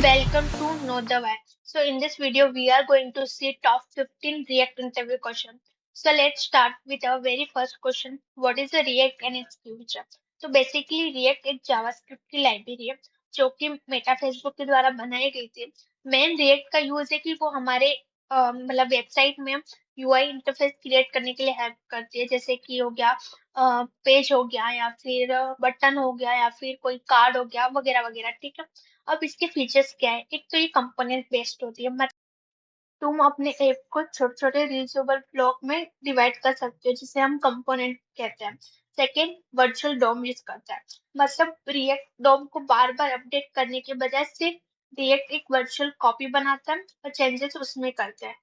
Welcome to Know the Why. So in this video, we are going to see top 15 React interview questions. So let's start with our very first question. What is the React and its future? तो basically React एक JavaScript की library है जो कि Meta Facebook के द्वारा बनाई गई थी। मेन React का यूज है कि वो हमारे मतलब वेबसाइट में यूआई इंटरफेस क्रिएट करने के लिए हेल्प करती है, जैसे कि हो गया पेज हो गया या फिर बटन हो गया या फिर कोई कार्ड हो गया वगैरह वगैरह। ठीक है। अब इसके फीचर्स क्या है? एक तो ये कंपोनेंट बेस्ड होती है, मतलब तुम अपने ऐप को छोटे छोटे रीयूजेबल ब्लॉक में डिवाइड कर सकते हो, जिसे हम कंपोनेंट कहते हैं। सेकेंड, वर्चुअल डोम यूज करता है, मतलब रिएक्ट डोम को बार बार अपडेट करने के बजाय सिर्फ रिएक्ट एक वर्चुअल कॉपी बनाता है और चेंजेस उसमें करते हैं।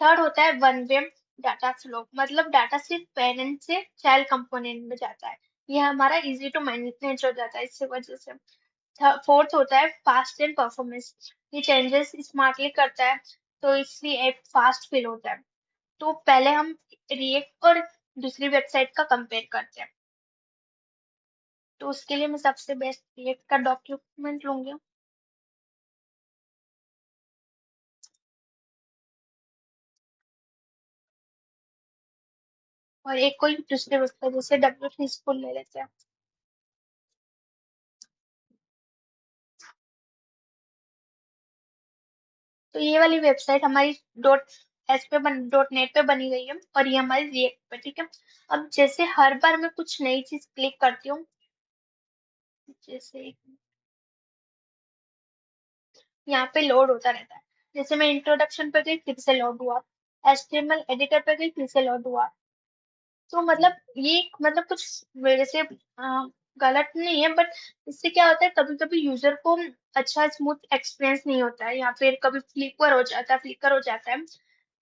थर्ड होता है वन वे डाटा फ्लो, मतलब डाटा सिर्फ पेरेंट से चाइल्ड कंपोनेंट में जाता है। ये हमारा इजी टू मैनेज हो जाता है इससे वजह से। फोर्थ होता है फास्ट एंड परफॉर्मेंस, ये चेंजेस स्मार्टली करता है तो इसलिए ऐप फास्ट फील होता है। तो पहले हम रिएक्ट और दूसरी वेबसाइट का कंपेयर करते हैं। तो उसके लिए मैं सबसे बेस्ट रिएक्ट का डॉक्यूमेंट लूंगी और एक कोई दूसरी वेबसाइट जैसे डब्ल्यू स्कूल ले लेते हैं। तो ये वाली वेबसाइट हमारी डॉट नेट पे बनी गई है और ये हमारी रिएक्ट पे। ठीक है। अब जैसे हर बार मैं कुछ नई चीज क्लिक करती हूँ, जैसे यहाँ पे लोड होता रहता है। जैसे मैं इंट्रोडक्शन पे गई फिर से लोड हुआ, एचटीएमएल एडिटर पे गई फिर से लोड हुआ। तो मतलब ये मतलब कुछ मेरे से गलत नहीं है, बट इससे क्या होता है, कभी कभी यूजर को अच्छा स्मूथ एक्सपीरियंस नहीं होता है या फिर कभी फ्लिकर हो जाता है।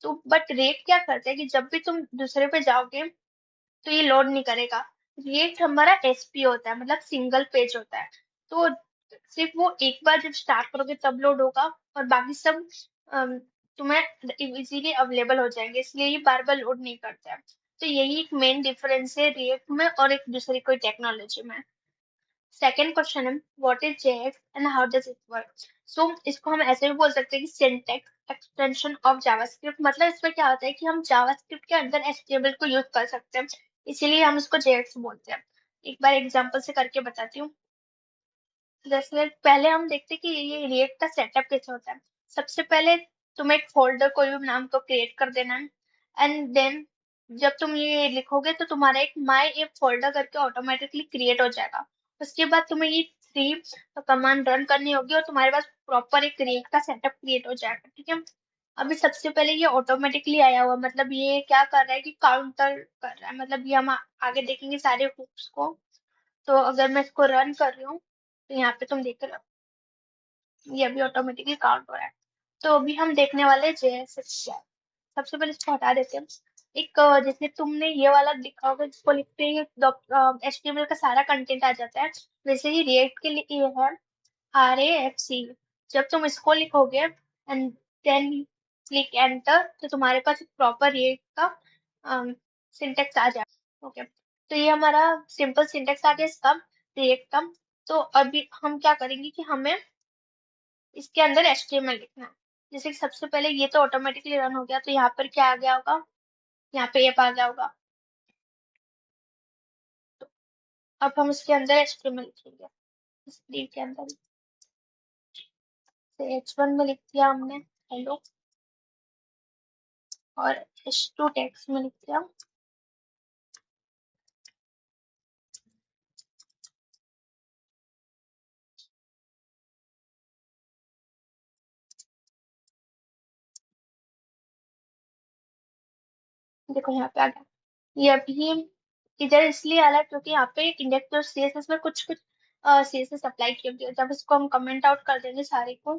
तो बट रेट क्या करता है कि जब भी तुम दूसरे पे जाओगे तो ये लोड नहीं करेगा। रिएक्ट हमारा एसपी होता है, मतलब सिंगल पेज होता है। तो सिर्फ वो एक बार जब स्टार्ट करोगे तब लोड होगा और बाकी सब अम, तुम्हें इजीली अवेलेबल हो जाएंगे, इसलिए ये बार बार लोड नहीं करता है। तो यही एक मेन डिफरेंस है रिएक्ट में और एक दूसरी कोई टेक्नोलॉजी में। सेकेंड क्वेश्चन है what is JSX and how does it work. So इसको हम ऐसे भी बोल सकते हैं कि सिंटैक्स एक्सटेंशन ऑफ जावास्क्रिप्ट, मतलब इसमें क्या होता है कि हम जावास्क्रिप्ट के अंदर एचटीएमएल को यूज कर सकते हैं, इसीलिए हम इसको जेएक्स बोलते हैं। एक बार एग्जांपल से करके बताती हूँ। जैसे पहले हम देखते हैं कि ये रिएक्ट का सेटअप कैसे होता है। सबसे पहले तुम्हें एक फोल्डर कोई भी नाम को क्रिएट कर देना है, एंड देन जब तुम ये लिखोगे तो तुम्हारा एक माई एप फोल्डर करके ऑटोमेटिकली क्रिएट हो जाएगा। उसके बाद तुम्हें ये थ्री कमांड रन करनी होगी और तुम्हारे पास प्रॉपर एक रिएक्ट का सेटअप क्रिएट हो जाएगा। ठीक है। अभी सबसे पहले ये ऑटोमेटिकली आया हुआ, मतलब ये क्या कर रहा है कि काउंटर कर रहा है, मतलब ये हम आगे देखेंगे सारे हुक्स को। तो अगर मैं इसको रन कर रही हूँ तो यहाँ पे तुम देख रहे हो ये अभी ऑटोमेटिकली काउंट हो रहा है। तो अभी हम देखने वाले जेएसएस क्या है। सबसे पहले इसको हटा देते हैं। एक जैसे तुमने ये वाला दिखा होगा जिसको लिखते ही एचटीएमएल का सारा कंटेंट आ जाता है, वैसे ही रिएक्ट के लिए ये है RAFC। जब तुम इसको लिखोगे एंड देन क्लिक एंटर तो तुम्हारे पास प्रॉपर रिएक्ट का सिंटेक्स आ जाएगा। ओके। तो ये हमारा सिंपल सिंटेक्स आ गया इसका, रिएक्ट का। तो अभी हम क्या करेंगे कि हमें इसके अंदर HTML लिखना है। जैसे कि सबसे पहले ये तो ऑटोमेटिकली रन हो गया, तो यहाँ पर क्या आ गया होगा, यहाँ पे एप आ गया होगा। तो अब हम इसके अंदर HTML लिखेंगे, इस div के अंदर। H1 में लिख दिया हमने हेलो, और H2 टेक्स्ट में लिख दिया। देखो यहाँ पे आ गया। ये अभी इधर इसलिए आ रहा है क्योंकि यहाँ पे इंडेक्स और सीएसएस में कुछ कुछ सीएसएस अप्लाई किया गया। जब इसको हम कमेंट आउट कर देंगे सारे को,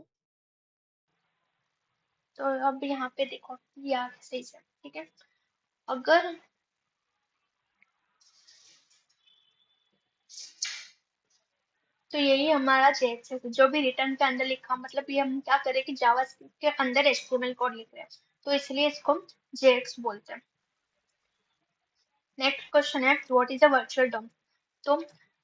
तो अब यहाँ पे देखो ये आ गया सही से। ठीक है। अगर तो यही हमारा जेएक्स है, जो भी रिटर्न के अंदर लिखा, मतलब ये हम क्या करें कि जावास्क्रिप्ट के अंदर एचटीएमएल कोड लिख रहे हैं, तो इसलिए इसको हम जेएक्स बोलते हैं। नेक्स्ट क्वेश्चन है what is a virtual DOM. तो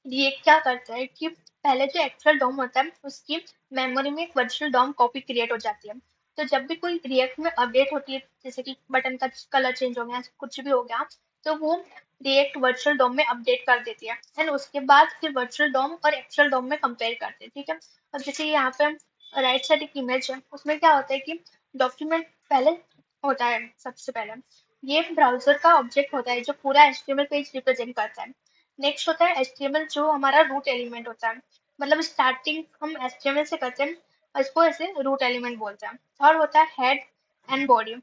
ये क्या करता है कि पहले जो एक्चुअल डॉम होता है उसकी मेमोरी में एक वर्चुअल डॉम कॉपी क्रिएट हो जाती है। तो जब भी कोई रिएक्ट में अपडेट होती है, जैसे कि बटन का कलर चेंज हो गया, कुछ भी हो गया, तो वो रिएक्ट वर्चुअल डॉम में अपडेट कर देती है एंड उसके बाद फिर वर्चुअल डॉम और एक्चुअल डॉम में कंपेयर करते हैं। ठीक है। अब जैसे यहाँ पे राइट साइड एक इमेज है, उसमें क्या होता है कि डॉक्यूमेंट पहले होता है। सबसे पहले ये ब्राउजर का ऑब्जेक्ट होता है जो पूरा एचटीएमएल पेज रिप्रेजेंट करता है। नेक्स्ट होता है एचटीएमएल जो हमारा रूट एलिमेंट होता है। मतलब स्टार्टिंग हम एचटीएमएल से करते हैं और इसको ऐसे रूट एलिमेंट बोलते हैं। थर्ड होता है हेड एंड बॉडी।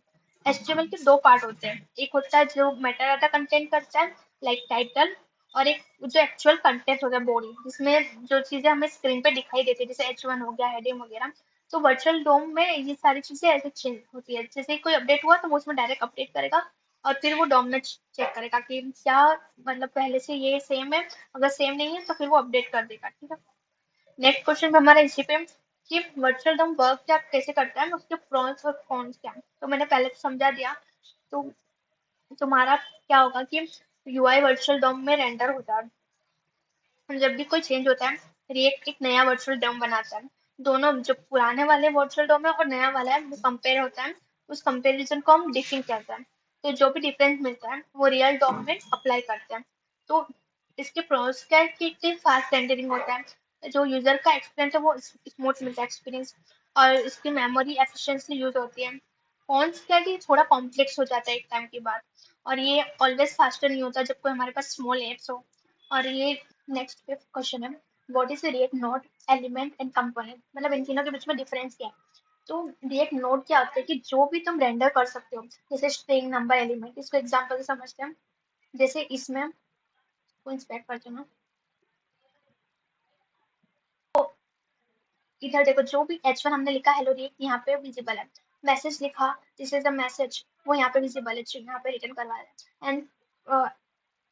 एचटीएमएल के दो पार्ट होते हैं, एक होता है जो मेटा डाटा कंटेंट करता है लाइक टाइटल, और एक जो एक्चुअल कंटेंट होता है बॉडी, जिसमें जो चीजें हमें स्क्रीन पे दिखाई देती है, जैसे H1 हो गया, हेडिंग वगैरह। तो वर्चुअल डोम में ये सारी चीजें ऐसे चेंज होती है, जैसे कोई अपडेट हुआ तो वो उसमें डायरेक्ट अपडेट करेगा और फिर वो डोम में चेक करेगा कि क्या मतलब पहले से ये सेम है। अगर सेम नहीं है तो फिर वो अपडेट कर देगा। ठीक है। नेक्स्ट क्वेश्चन हमारा इसी पे कि वर्चुअल डॉम वर्क क्या कैसे करता है, उसके प्रोस और कॉन्स क्या है। तो मैंने पहले तो समझा दिया। तो तुम्हारा क्या होगा कि यूआई वर्चुअल डॉम में रेंडर होता है। जब भी कोई चेंज होता है, रिएक्ट एक नया वर्चुअल डॉम बनाता है। दोनों जो पुराने वाले वर्चुअल डॉम है और नया वाला है वो कंपेयर होता है। उस कंपेरिजन को हम डिफिंग कहते हैं। तो जो भी डिफरेंस मिलता है वो रियल डॉम में अप्लाई करते हैं। तो इसके प्रोस क्या है कि इतनी फास्ट रेंडरिंग होता है, जो यूजर का एक्सपीरियंस है वो स्मूथ मिलता है एक्सपीरियंस, और इसकी मेमोरी एफिशिएंटली यूज होती है। कॉन्स क्या है कि थोड़ा कॉम्प्लेक्स हो जाता है एक टाइम के बाद, और ये ऑलवेज फास्टर नहीं होता जब कोई हमारे पास स्मॉल एप्स हो। और ये नेक्स्ट फिफ्थ क्वेश्चन है, what is react node, element and component, मतलब इन तीनों के बीच में डिफरेंस क्या है। तो रिएक्ट नोड क्या होता है कि जो भी तुम रेंडर कर सकते हो, जैसे स्ट्रिंग, नंबर, एलिमेंट, इसको एग्जांपल से समझते हैं। जैसे इसमें को इंस्पेक्ट करते हो ना, इधर देखो जो भी H1 हमने लिखा हेलो रिएक्ट यहाँ पे विजिबल है। मैसेज लिखा दिस इज द मैसेज, वो यहाँ पे विजिबल है, यहाँ पे रिटर्न करवा रहा है। एंड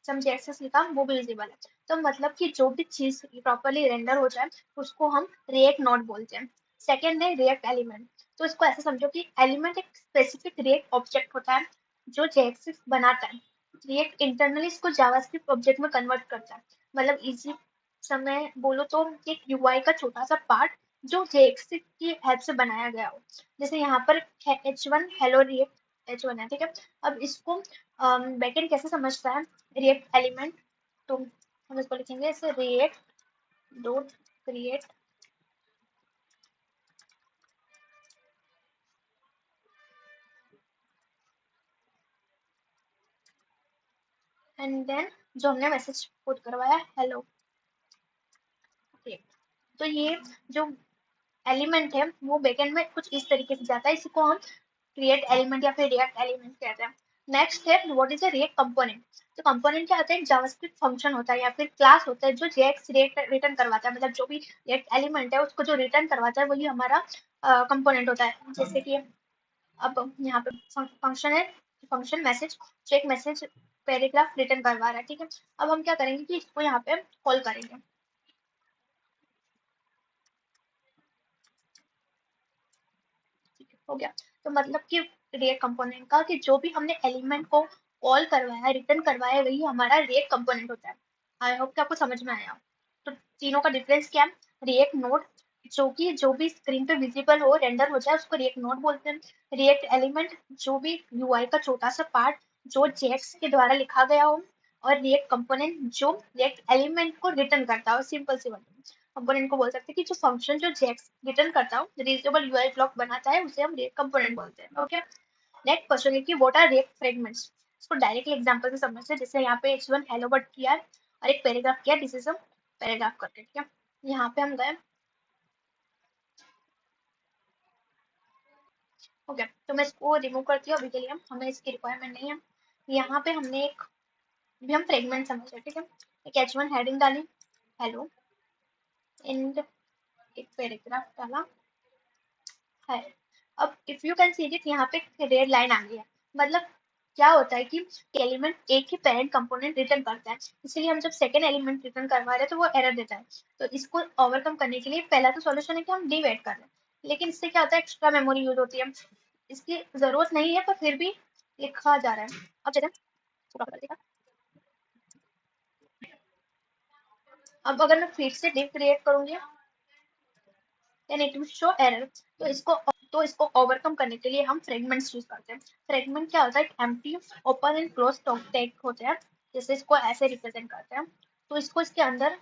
समझे एक्सेस लिखा वो भी विजिबल है। तो मतलब कि जो भी चीज प्रॉपरली रेंडर हो जाए उसको हम रिएक्ट नोड बोलते हैं। सेकेंड है रिएक्ट एलिमेंट। तो इसको ऐसे समझो कि एलिमेंट एक स्पेसिफिक रिएक्ट ऑब्जेक्ट होता है जो जेएक्सिस बनाता है। रिएक्ट इंटरनली इसको जावास्क्रिप्ट ऑब्जेक्ट में कन्वर्ट करता है। मतलब इजी समय बोलो तो एक यूआई का छोटा सा पार्ट जो जेएक्सिस की हेल्प से बनाया गया हो। जैसे यहाँ पर H1 हेलो रिएक्ट H1 है, ठीक है। अब इसको बैकएंड कैसे समझता है, रिएक्ट एलिमेंट। तो हम इसको लिखेंगे ऐसे, React dot create and then जो हमने मैसेज पुट करवाया हेलो। ओके। तो ये जो एलिमेंट है वो बैकएंड में कुछ इस तरीके से जाता है, इसी को हम क्रिएट एलिमेंट या फिर रिएक्ट एलिमेंट कहते हैं। नेक्स्ट है what is a react component. तो कंपोनेंट क्या होता है, एक जावास्क्रिप्ट फंक्शन होता है या फिर क्लास होता है जो जेएक्स रिटर्न करवाता है। मतलब जो भी रिएक्ट एलिमेंट है उसको जो रिटर्न करवाता है वही हमारा कंपोनेंट होता है। जैसे कि अब यहाँ पे फंक्शन है, फंक्शन मैसेज जो एक मैसेज पैराग्राफ रिटर्न करवा रहा है। ठीक है। अब हम क्या करेंगे कि इसको यहाँ पे कॉल करेंगे। हो गया। तो मतलब कि रिएक्ट कंपोनेंट का कि जो भी हमने एलिमेंट को कॉल करवाया, रिटर्न करवाया, वही हमारा रिएक्ट कंपोनेंट होता है। आई होप कि आपको समझ में आया। तो तीनों का डिफरेंस क्या है, रिएक्ट नोड जो कि जो भी स्क्रीन पे विजिबल हो, रेंडर हो जाए, उसको रिएक्ट नोड बोलते हैं। रिएक्ट एलिमेंट जो भी यूआई का छोटा सा पार्ट जो जेएक्स के द्वारा लिखा गया हो। और रिएक्ट कंपोनेंट जो रिएक्ट एलिमेंट को रिटर्न करता हो। सिंपल सी बात, कंपोनेंट को बोल सकते हैं कि जो फंक्शन जो जेएक्स रिटर्न करता हो, रीजनेबल यूआई ब्लॉक बनाता है, उसे हम रिएक्ट कंपोनेंट बोलते हैं। ओके। नेक्स्ट क्वेश्चन है कि व्हाट आर रिएक्ट फ्रेगमेंट्स। इसको डायरेक्टली एग्जांपल से समझते हैं। जैसे यहाँ पे H1 हेलो वर्ड किया है और एक पैराग्राफ किया, दिस इज अ पैराग्राफ करके। ठीक है। यहाँ पे हम गए। ओके। तो मैं इसको रिमूव करती हूँ अभी के लिए, हमें इसकी रिक्वायरमेंट नहीं है। यहाँ पे हमने एक भी हम फ्रेगमेंट समझ रहे। ठीक है। एक H1 हेडिंग डाली हेलो, एंड एक पैराग्राफ डाला है। अब if you can see it, यहाँ पे रेड लाइन आ गई है। मतलब क्या होता है कि एलिमेंट एक ही पेरेंट कंपोनेंट रिटर्न करता है, इसीलिए हम जब सेकेंड एलिमेंट रिटर्न करवा रहे हैं तो वो एरर देता है। तो इसको ओवरकम करने के लिए पहला तो सॉल्यूशन है कि हम डिव ऐड कर रहे हैं, लेकिन इससे क्या होता है, एक्स्ट्रा मेमोरी यूज होती है। इसकी जरूरत नहीं है पर फिर भी लिखा जा रहा है। अब चलें, थोड़ा कर देगा। अब अगर मैं फिर से div क्रिएट करूंगी then it will show error। तो इसको ओवरकम करने के लिए हम फ्रेगमेंट्स यूज करते हैं। फ्रेगमेंट क्या होता है? Empty open and close tag होते हैं, जैसे इसको ऐसे रिप्रेजेंट करते हैं। तो इसको इसके अंदर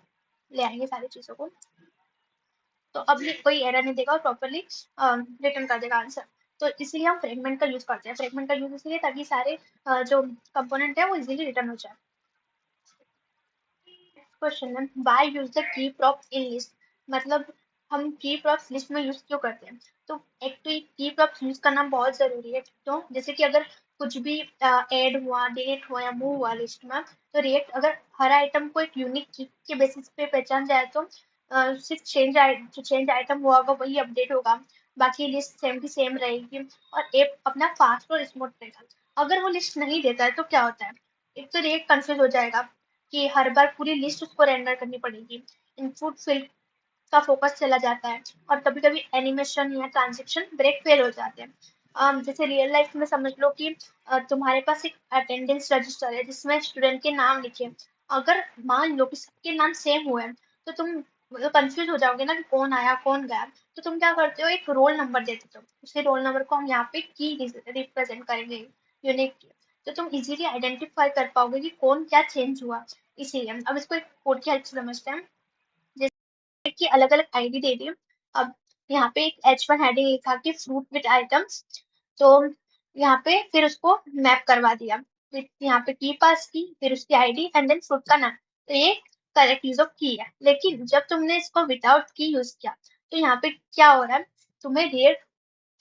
ले आएंगे सारी चीजों को, तो अब ये कोई एरर नहीं देगा और प्रॉपरली रिटर्न कर देगा आंसर। तो इसीलिए हम फ्रेगमेंट का यूज करते हैं। फ्रेगमेंट का यूज इसलिए ताकि सारे जो कंपोनेंट है वो इजीली रिटर्न हो जाए। क्वेश्चन है why use the key prop in list, मतलब हम की प्रॉप्स लिस्ट में यूज क्यों करते हैं? तो एक तो की प्रॉप्स यूज करना बहुत जरूरी है। तो जैसे कि अगर कुछ भी ऐड हुआ, डिलीट हुआ या मूव हुआ लिस्ट में, तो रिएक्ट अगर हर आइटम को एक यूनिक की के बेसिस पे पहचान जाए तो सिर्फ चेंज आइटम हुआ होगा वही अपडेट होगा, बाकी लिस्ट सेम की सेम रहेगी और ऐप अपना फास्ट और स्मूथ रहेगा। अगर वो लिस्ट नहीं देता है तो क्या होता है? एक तो रिएक्ट कंफ्यूज हो जाएगा कि हर बार पूरी लिस्ट उसको रेंडर करनी पड़ेगी, इनपुट फील्ड का फोकस चला जाता है और कभी कभी एनिमेशन या ट्रांजेक्शन ब्रेक फेल हो जाते हैं। जैसे रियल लाइफ में समझ लो कि तुम्हारे पास एक अटेंडेंस रजिस्टर है जिसमें स्टूडेंट के नाम लिखे हैं। अगर मान लो कि सबके नाम सेम हुए हैं तो तुम कंफ्यूज हो जाओगे ना कि कौन आया कौन गया। तो तुम क्या करते हो? एक रोल नंबर देते हो, उसी रोल नंबर को हम यहाँ पे की रिप्रेजेंट करेंगे, यूनिक। तो तुम इजीली आइडेंटिफाई कर पाओगे कि कौन क्या चेंज हुआ। इसीलिए अब इसको एक कोड की हेल्प से समझते हैं। जैसे कि अलग अलग आईडी दे दी। अब यहाँ पे एक H1 हेडिंग लिखा कि फ्रूट विद आइटम्स, तो यहाँ पे फिर उसको मैप करवा दिया। फिर यहाँ पे की पास की, फिर उसकी आईडी एंड देन फ्रूट का नाम। तो ये करेक्ट यूज ऑफ की है। लेकिन जब तुमने इसको विदाउट की यूज किया तो यहाँ पे क्या हो रहा है? तुम्हें रेट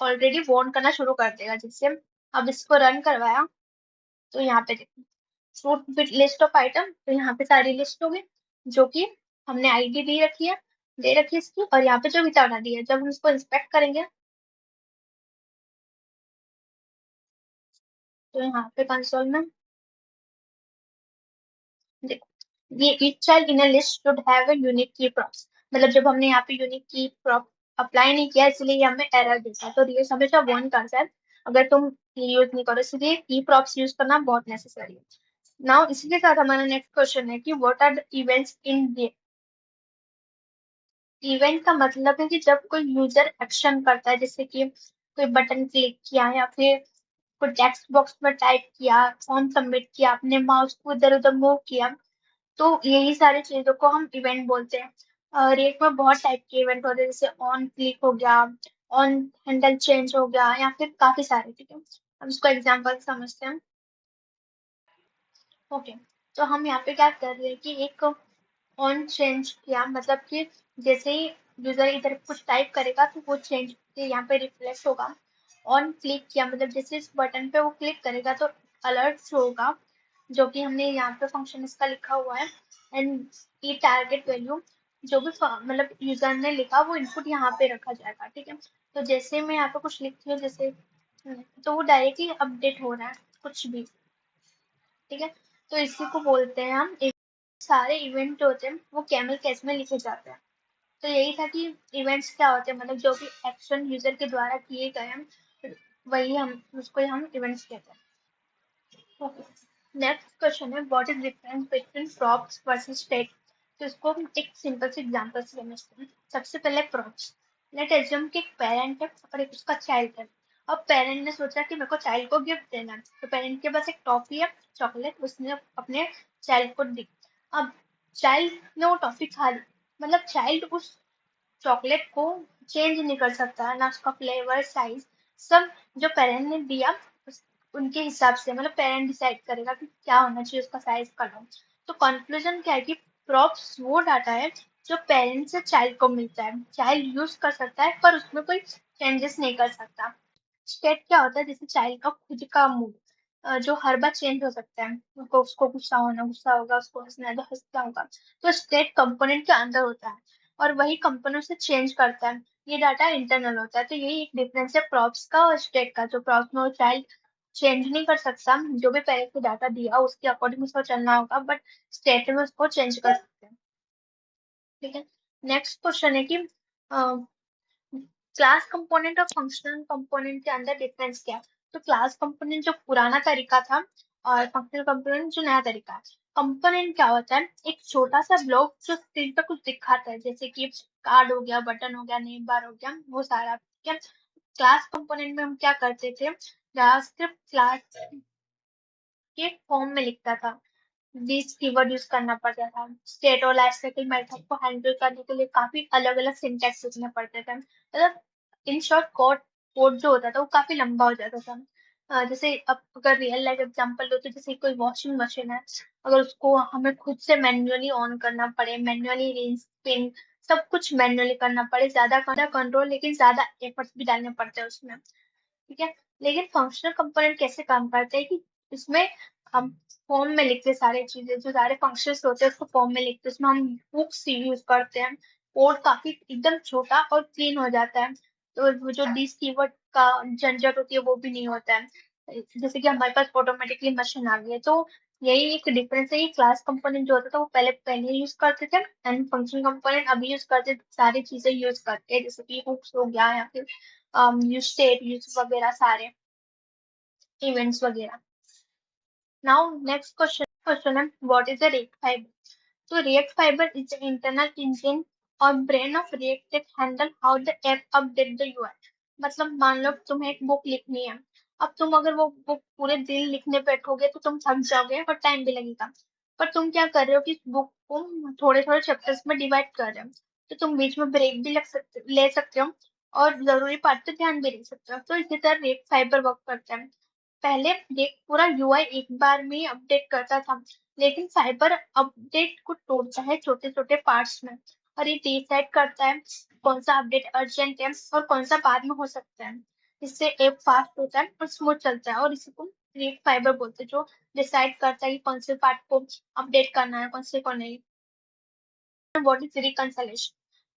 ऑलरेडी वार्न करना शुरू कर देगा। जिससे अब इसको रन करवाया तो यहाँ पे देखो fruit with list of item, तो यहाँ पे सारी लिस्ट होगी जो कि हमने आईडी दे रखी है इसकी, और यहाँ पे जो बिताना दी है। जब हम इसको इंस्पेक्ट करेंगे तो यहाँ पे कंसोल में देखो ये each child in a list should have a unique की प्रॉप्स, मतलब जब हमने यहाँ पे यूनिक की प्रॉप अप्लाई नहीं किया इसलिए ये हमें एरर देता है। तो ये हमेशा वार्न करता है अगर तुम यूज नहीं करो, इसलिए की प्रॉप्स यूज करना बहुत नेसेसरी है। नाउ इसी के साथ हमारा नेक्स्ट क्वेश्चन है कि व्हाट आर द इवेंट्स इन इवेंट का मतलब है कि जब कोई यूजर एक्शन करता है, जैसे कि कोई बटन क्लिक किया या फिर कोई टेक्स्ट बॉक्स में टाइप किया, फॉर्म सबमिट किया, अपने माउस को इधर उधर मूव किया, तो यही सारी चीजों को हम इवेंट बोलते हैं। रेक में बहुत टाइप के इवेंट होते हैं, जैसे ऑन क्लिक हो गया, ऑन हैंडल चेंज हो गया, या फिर काफी सारे। ठीक है, हम इसको एग्जाम्पल समझते हैं। ओके, तो हम यहाँ पे क्या कर रहे हैं कि एक ऑन चेंज किया, मतलब कि जैसे ही यूजर इधर कुछ टाइप करेगा तो वो चेंज यहाँ पे रिफ्लेक्ट होगा। ऑन क्लिक किया मतलब जैसे इस बटन पे वो क्लिक करेगा तो अलर्ट शो होगा, जो कि हमने यहाँ पे फंक्शन इसका लिखा हुआ है। एंड ई टारगेट वैल्यू, जो भी मतलब यूजर ने लिखा वो इनपुट यहाँ पे रखा जाएगा। ठीक है, तो जैसे मैं यहाँ पे कुछ लिखती हूँ जैसे तो वो डायरेक्टली अपडेट हो रहा है कुछ भी। ठीक है, तो इसी को बोलते हैं हम सारे इवेंट होते हैं वो कैमल केस में लिखे जाते हैं। तो यही था कि इवेंट्स क्या होते हैं, मतलब जो भी एक्शन यूजर के द्वारा किए गए हैं वही हम उसको हम इवेंट्स कहते हैं। ओके, नेक्स्ट क्वेश्चन है what is difference between props versus state. तो इसको हम एक सिंपल से एग्जांपल से समझते हैं। सबसे पहले प्रॉप्स, लेट एज्यूम कि एक पेरेंट है और एक उसका चाइल्ड है। अब पेरेंट ने सोचा कि मेरे को चाइल्ड को गिफ्ट देना है, तो पेरेंट के पास एक टॉफी है, चॉकलेट, उसने अपने चाइल्ड को दी। अब चाइल्ड ने वो टॉफी खा ली, मतलब चाइल्ड उस चॉकलेट को चेंज नहीं कर सकता है, ना उसका फ्लेवर साइज, सब जो पेरेंट ने दिया उनके हिसाब से, मतलब पेरेंट डिसाइड करेगा कि क्या होना चाहिए उसका साइज कलर। तो कंक्लूजन क्या है कि प्रॉप्स वो डाटा है जो पेरेंट से चाइल्ड को मिलता है, चाइल्ड यूज कर सकता है पर उसमें कोई चेंजेस नहीं कर सकता। स्टेट क्या होता है? जैसे चाइल्ड का खुद का मूड जो हर बार चेंज हो सकता है, उसको गुस्सा होना गुस्सा होगा, उसको हंसना है तो हंसता होगा। तो स्टेट कंपोनेंट के अंदर होता है और वही कंपोनेंट से चेंज करता है। ये डाटा इंटरनल होता है। तो यही एक डिफरेंस है प्रॉप्स का और स्टेट का। जो प्रॉप्स में वो चाइल्ड चेंज नहीं कर सकता, जो भी पहले से डाटा दिया उसके अकॉर्डिंग उसको चलना होगा, बट स्टेट में उसको चेंज कर सकते हैं। ठीक है, नेक्स्ट क्वेश्चन है कि क्लास कंपोनेंट और फंक्शनल कंपोनेंट के अंदर डिफरेंस क्या है? तो क्लास कंपोनेंट जो पुराना तरीका था और फंक्शनल कंपोनेंट जो नया तरीका है। कंपोनेंट क्या होता है? एक छोटा सा ब्लॉक जो स्क्रीन पे कुछ दिखाता है, जैसे कि कार्ड हो गया, बटन हो गया, नेम बार हो गया, वो सारा, ठीक है। क्लास कंपोनेंट में हम क्या करते थे? जावास्क्रिप्ट क्लास के फॉर्म में लिखता था, दिस कीवर्ड यूज करना पड़ता था, स्टेट और लाइफ साइकिल मेथड को हैंडल करने के लिए काफी अलग अलग सिंटैक्स लिखने पड़ते थे, मतलब इन शॉर्ट कोड कोड जो होता था वो काफी लंबा हो जाता था। जैसे अब अगर रियल लाइफ एग्जांपल लो, तो जैसे कोई वॉशिंग मशीन है, अगर उसको हमें खुद से मैन्युअली ऑन करना पड़े, मैन्युअली रिंस पिन सब कुछ मैन्युअली करना पड़े, ज्यादा कंट्रोल लेकिन ज्यादा एफर्ट्स भी डालने पड़ते हैं उसमें, ठीक है। लेकिन फंक्शनल कंपोनेंट कैसे काम करते हैं कि इसमें हम फॉर्म में लिखते हैं सारी चीजें, जो सारे फंक्शंस होते हैं उसको फॉर्म में लिखते हैं, उसमें हम बुक्स यूज करते हैं, कोड काफी एकदम छोटा और क्लीन हो जाता है, तो वो जो दिस कीवर्ड का झंझट होती है वो भी नहीं होता है, जैसे कि हमारे पास ऑटोमेटिकली मशीन आ गई है। तो यही एक डिफरेंस है, ये क्लास कंपोनेंट जो होता था वो पहले पहले यूज करते थे, एंड फंक्शन कंपोनेंट अभी यूज करते हैं, सारी चीजें यूज करते हैं, जैसे कि हुक्स हो गया या फिर यूज स्टेट यूज वगैरह सारे इवेंट्स वगैरह। नाउ नेक्स्ट क्वेश्चन है, what is the React Fiber? तो React Fiber is the internal engine और brain of React that handle how the app update the UI. मतलब मान लो तुम्हें एक बुक लिखनी है, अब तुम अगर वो बुक पूरे दिन लिखने बैठोगे तो तुम थक जाओगे और टाइम भी लगेगा, पर तुम क्या कर रहे हो कि बुक को थोड़े थोड़े चैप्टर्स में डिवाइड कर रहे हो, तो तुम बीच में ब्रेक भी ले सकते हो और जरूरी पार्ट पे ध्यान भी दे सकते हो। तो इसी तरह रिएक्ट फाइबर वर्क करता है, पहले ये पूरा यूआई एक बार में अपडेट करता था, लेकिन फाइबर अपडेट को तोड़ता है छोटे छोटे पार्ट्स में, और ये डिसाइड करता है कौन सा अपडेट अर्जेंट है और कौन सा बाद में हो सकता है। इससे ऐप फास्ट होता है और स्मूथ चलता है, और इसी को रिएक्ट फाइबर बोलते हैं, जो डिसाइड करता है कि कौन से पार्ट को अपडेट करना है, कौन से को नहीं। What is reconciliation?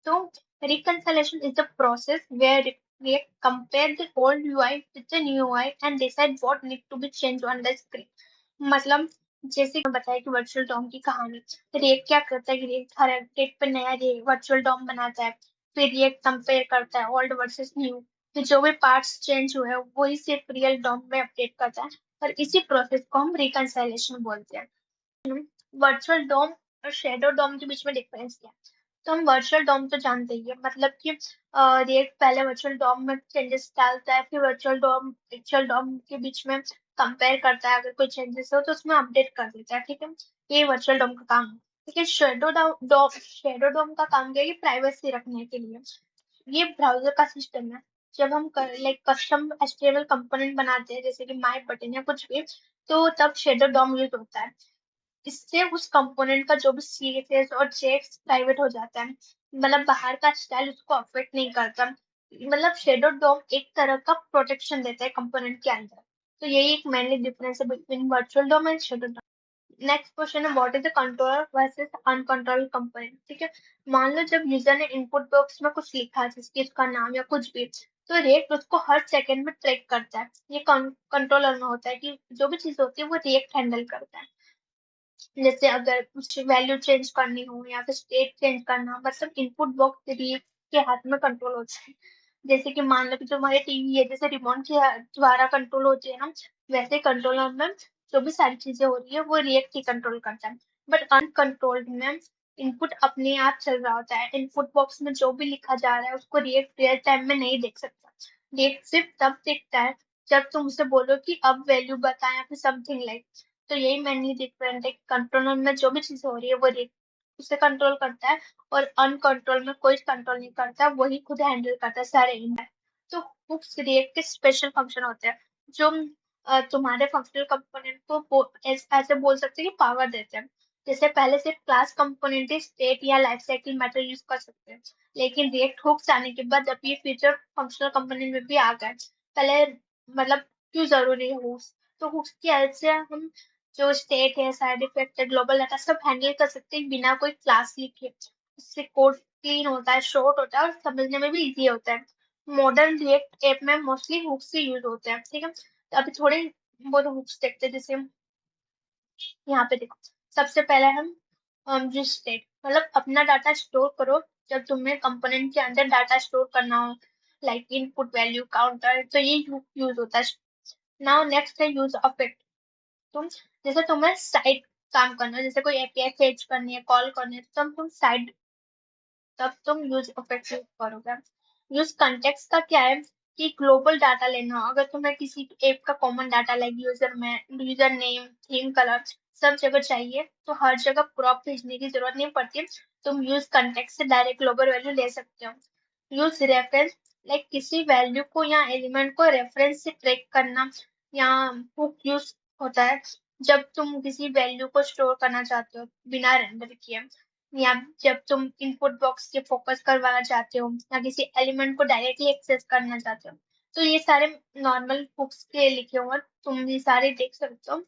So, reconciliation is the process where we compare the old UI with the new UI and decide what need to be changed on the screen. मतलब जैसे कि बताया कि वर्चुअल डॉम की कहानी, रिएक्ट क्या करता है कि रिएक्ट हर अपडेट पर नया वर्चुअल डॉम बनाता है, फिर रिएक्ट कंपेयर करता है ओल्ड वर्सेस न्यू, फिर जो भी पार्ट्स चेंज हुए हैं वही सिर्फ रियल डॉम में अपडेट करता है, और इसी प्रोसेस को हम रिकंसाइलेशन बोलते हैं। वर्चुअल डॉम और शेडो डॉम के बीच में डिफरेंस क्या है? तो हम वर्चुअल डॉम तो जानते ही है, मतलब कि रिएक्ट पहले वर्चुअल डॉम में चेंजेस डालता है, फिर वर्चुअल डॉम एक्चुअल डॉम के बीच में कंपेयर करता है, अगर कोई चेंजेस हो तो उसमें अपडेट कर देता है, ठीक है। ये वर्चुअल डॉम का काम है। ठीक है, शेडो डॉम का काम क्या है? प्राइवेसी रखने के लिए, ये ब्राउजर का सिस्टम है। जब हम लाइक कस्टम एचटीएमएल कंपोनेंट बनाते हैं, जैसे कि माय बटन या कुछ भी, तो तब शेडो डॉम यूज होता है। इससे उस कंपोनेंट का जो भी सीएसएस और जेएक्स प्राइवेट हो जाता है, मतलब बाहर का स्टाइल उसको अफेक्ट नहीं करता, मतलब शेडो डॉम एक तरह का प्रोटेक्शन देता है कंपोनेंट के अंदर। तो यही एक मेनली डिफरेंस है between virtual DOM and shadow DOM. Next question है, what is the controller versus uncontrolled component? ठीक है, मान लो जब यूजर ने इनपुट बॉक्स में कुछ लिखा, जैसे उसका नाम या कुछ भी, तो रिएक्ट उसको हर सेकंड में ट्रैक करता है। ये कंट्रोलर में होता है कि जो भी चीज होती है वो रिएक्ट हैंडल करता है, जैसे अगर कुछ वैल्यू चेंज करनी हो या फिर स्टेट चेंज करना, मतलब इनपुट बॉक्स के हाथ में कंट्रोल होता है। जैसे कि मान लो कि जो हमारे टीवी है, जैसे रिमोट के द्वारा कंट्रोल होती है ना, वैसे कंट्रोलर में जो भी सारी चीजें हो रही है वो रिएक्ट ही कंट्रोल करता है। बट अनकंट्रोल्ड में इनपुट अपने आप चल रहा होता है, इनपुट बॉक्स में जो भी लिखा जा रहा है उसको रिएक्ट रियल टाइम में नहीं देख सकता। रिएक्ट सिर्फ तब देखता है जब तुम उसे बोलो कि अब वैल्यू बताएं या फिर समथिंग लाइक। तो यही मेनली डिफरेंट है, कंट्रोलर में जो भी चीज हो रही है वो उसे कंट्रोल करता है, और अनकंट्रोल में कोई कंट्रोल नहीं करता, वही खुद हैंडल करता है सारे इवेंट। तो हुक्स रिएक्ट के स्पेशल फंक्शन होते हैं, जो तुम्हारे फंक्शनल कंपोनेंट को ऐसे बोल सकते हैं कि पावर देते हैं। जैसे पहले सिर्फ क्लास कंपोनेंट स्टेट या लाइफ साइकिल मैटर यूज कर सकते हैं, लेकिन रिएक्ट हुक्स आने के बाद अब ये फीचर फंक्शनल कंपोनेंट में भी आ गए। पहले मतलब क्यों जरूरी है हुक्स? तो हुक्स की हेल्प से हम जो स्टेट है, साइड इफेक्ट है, ग्लोबल डाटा सब हैंडल कर सकते हैं बिना कोई क्लास लिखे। इससे कोड क्लीन होता है, शॉर्ट होता है और समझने में भी इजी होता है। मॉडर्न रिएक्ट ऐप में मोस्टली हुक्स ही यूज होते हैं, ठीक है। तो अभी थोड़े बहुत हुक्स देखते हैं, जैसे यहाँ पे देखो, सबसे पहले हम जो स्टेट, मतलब अपना डाटा स्टोर करो, जब तुम्हें कंपोनेंट के अंदर डाटा स्टोर करना हो, लाइक इनपुट वैल्यू काउंटर, तो ये यूज होता है। नाउ नेक्स्ट है यूज ऑफ इट। तुम जैसे तुम्हें साइट काम करना है, जैसे कोई एपीआई फेच करनी है, कॉल करनी है, तो तुम साइड तब तुम यूज इफेक्ट यूज करोगे। यूज कंटेक्स्ट का क्या है कि ग्लोबल डाटा लेना हो, अगर तुम्हें किसी ऐप का common data like user name, theme, colour सब जगह चाहिए, तो हर जगह प्रॉप भेजने की जरूरत नहीं पड़ती। तुम यूज कंटेक्स्ट से डायरेक्ट ग्लोबल वैल्यू ले सकते हो। यूज रेफरेंस लाइक किसी वैल्यू को या एलिमेंट को रेफरेंस से ट्रैक करना, या हुक यूज होता है जब तुम किसी वैल्यू को स्टोर करना चाहते हो बिना रेंडर किए, या जब तुम इनपुट बॉक्स से फोकस करवाना चाहते हो या किसी एलिमेंट को डायरेक्टली एक्सेस करना चाहते हो। तो ये सारे नॉर्मल हुक्स के लिखे हुए हैं, तुम ये सारे देख सकते हो।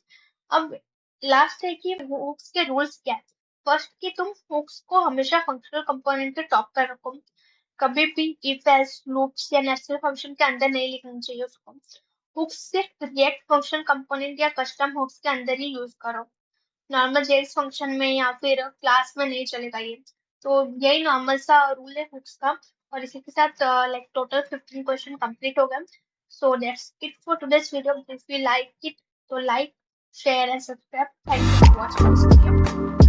अब लास्ट है कि हुक्स के रूल्स क्या है। फर्स्ट कि तुम हुक्स को हमेशा फंक्शनल कंपोनेंट के टॉप पर रखो, कभी भी इफ एल्स लूप्स या नेस्टेड फंक्शन के अंदर नहीं लिखना चाहिए उसको। हुक्स सिर्फ रिएक्ट फंक्शन कंपोनेंट या कस्टम हुक्स के अंदर ही यूज करो, नॉर्मल जेएक्स फंक्शन में या फिर क्लास में नहीं चलेगा ये। तो यही नॉर्मल सा रूल है हुक्स का। और इसी के साथ लाइक टोटल 15 क्वेश्चन कंप्लीट हो गए। So that's it for today's video. If you like it तो like, share and subscribe. Thank you for watching this video.